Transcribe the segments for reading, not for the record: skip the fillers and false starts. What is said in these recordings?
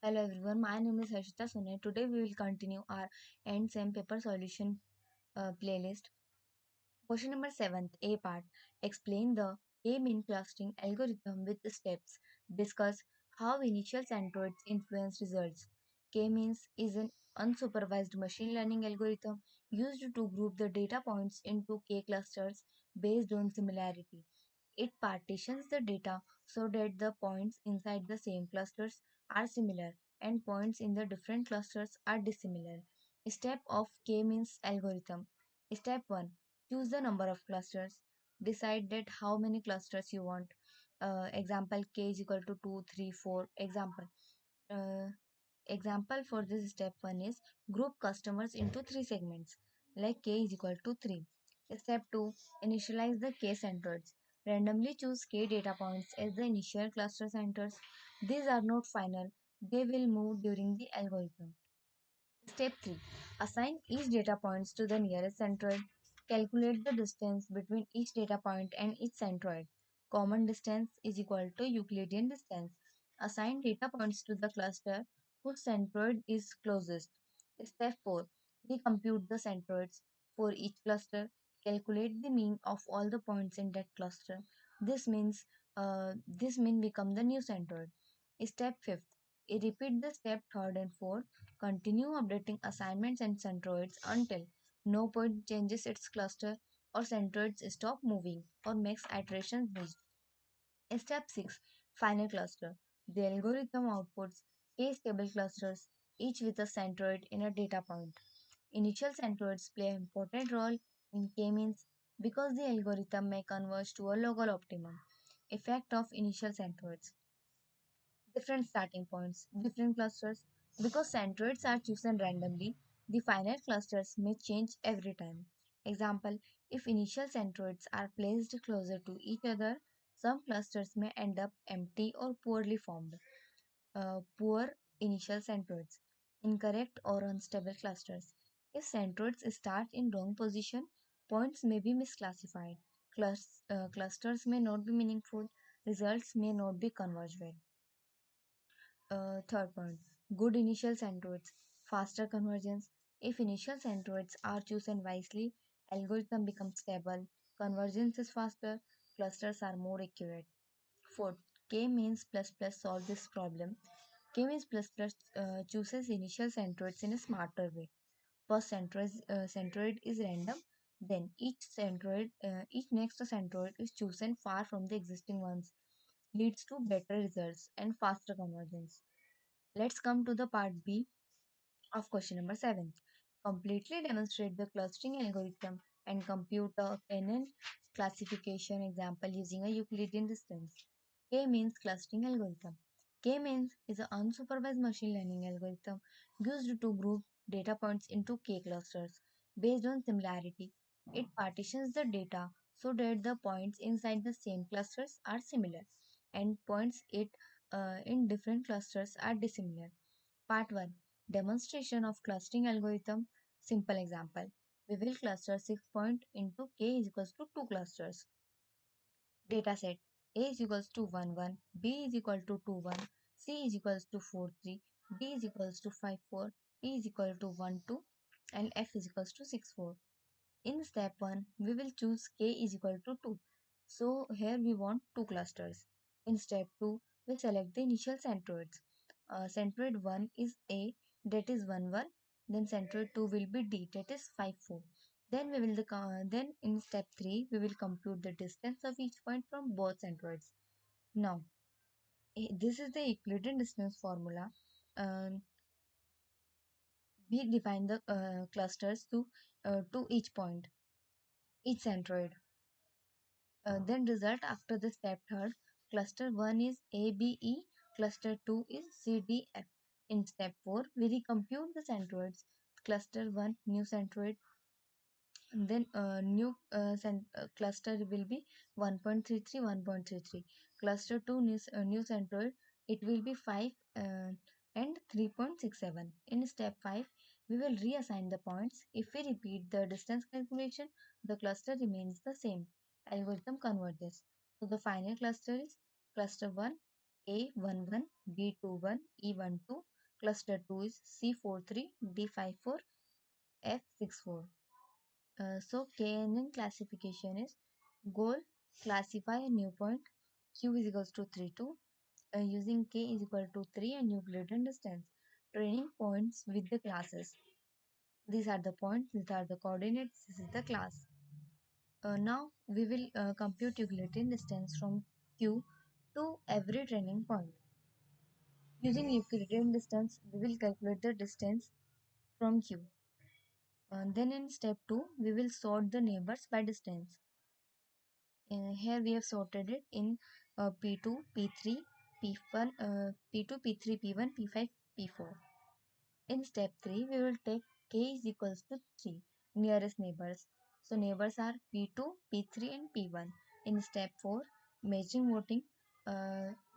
Hello everyone, my name is Harshita Sunay. Today we will continue our end same paper solution playlist. Question number 7, A part. Explain the K-mean clustering algorithm with the steps. Discuss how initial centroids influence results. K-means is an unsupervised machine learning algorithm used to group the data points into K clusters based on similarity. It partitions the data so that the points inside the same clusters are similar and points in the different clusters are dissimilar. Step of K-means algorithm. Step 1. Choose the number of clusters. Decide that how many clusters you want. Example k is equal to 2, 3, 4. Uh, Example for this step 1 is group customers into 3 segments like k is equal to 3. Step 2. Initialize the k centers. Randomly choose k data points as the initial cluster centers. These are not final. They will move during the algorithm. Step 3. Assign each data points to the nearest centroid. Calculate the distance between each data point and each centroid. Common distance is equal to Euclidean distance. Assign data points to the cluster whose centroid is closest. Step 4. Recompute the centroids for each cluster. Calculate the mean of all the points in that cluster. This mean become the new centroid. Step 5. Repeat the step 3rd and 4th. Continue updating assignments and centroids until no point changes its cluster or centroids stop moving or makes iterations reached. Step 6. Final cluster. The algorithm outputs k-stable clusters, each with a centroid in a data point. Initial centroids play an important role in k-means because the algorithm may converge to a local optimum. Effect of initial centroids. Different starting points, different clusters. Because centroids are chosen randomly, the final clusters may change every time. Example, if initial centroids are placed closer to each other, some clusters may end up empty or poorly formed. Poor initial centroids, incorrect or unstable clusters. If centroids start in wrong position, points may be misclassified. Clusters may not be meaningful. Results may not be converged well. Third point, good initial centroids, faster convergence. If initial centroids are chosen wisely, algorithm becomes stable, convergence is faster, clusters are more accurate. Fourth, k-means plus plus solve this problem. K-means plus plus chooses initial centroids in a smarter way. First centroid is random, then each next centroid is chosen far from the existing ones, leads to better results and faster convergence. Let's come to the part B of question number 7. Completely demonstrate the clustering algorithm and compute a Kenan classification example using a Euclidean distance. K-means clustering algorithm. K-means is an unsupervised machine learning algorithm used to group data points into K clusters based on similarity. It partitions the data so that the points inside the same clusters are similar and points in different clusters are dissimilar. Part 1. Demonstration of clustering algorithm. Simple example. We will cluster 6 point into k is equals to 2 clusters. Dataset. A is equals to 1 1, B is equal to 2 1, C is equals to 4 3, D is equals to 5 4, E is equal to 1 2, and F is equals to 6 4. In step 1, we will choose k is equal to 2. So here we want 2 clusters. In step 2, we select the initial centroids. Centroid 1 is A, that is 1 1. Then centroid 2 will be D, that is 5 4. Then in step 3, we will compute the distance of each point from both centroids. Now, this is the Euclidean distance formula. Uh, we define the clusters to each point, each centroid. Then result after the step third, cluster 1 is ABE, cluster 2 is CDF. In step 4, we recompute the centroids. Cluster 1 new centroid, then new cluster will be 1.33 1.33. Cluster 2 new centroid, it will be 5 and 3.67. In step 5, we will reassign the points. If we repeat the distance calculation, the cluster remains the same. Algorithm converges. So the final cluster is cluster 1 A11, B21, E12, cluster 2 is C43, D54, F64. So KNN classification is goal, classify a new point, Q is equals to 3 2, using K is equal to 3 and Euclidean distance. Training points with the classes. These are the points, these are the coordinates, this is the class. Now we will compute Euclidean distance from Q to every training point. Using Euclidean distance, we will calculate the distance from Q. Then in step 2, we will sort the neighbors by distance. Here we have sorted it in P2, P3, P1, P2, P3, P1, P5, P4. In step 3, we will take k is equals to 3 nearest neighbors. So neighbors are P2, P3 and P1. In step 4, measuring voting,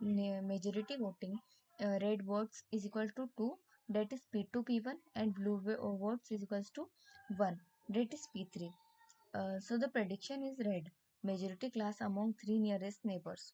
majority voting, red votes is equal to 2, that is P2, P1, and blue votes is equals to 1, that is P3. So the prediction is red, majority class among three nearest neighbors.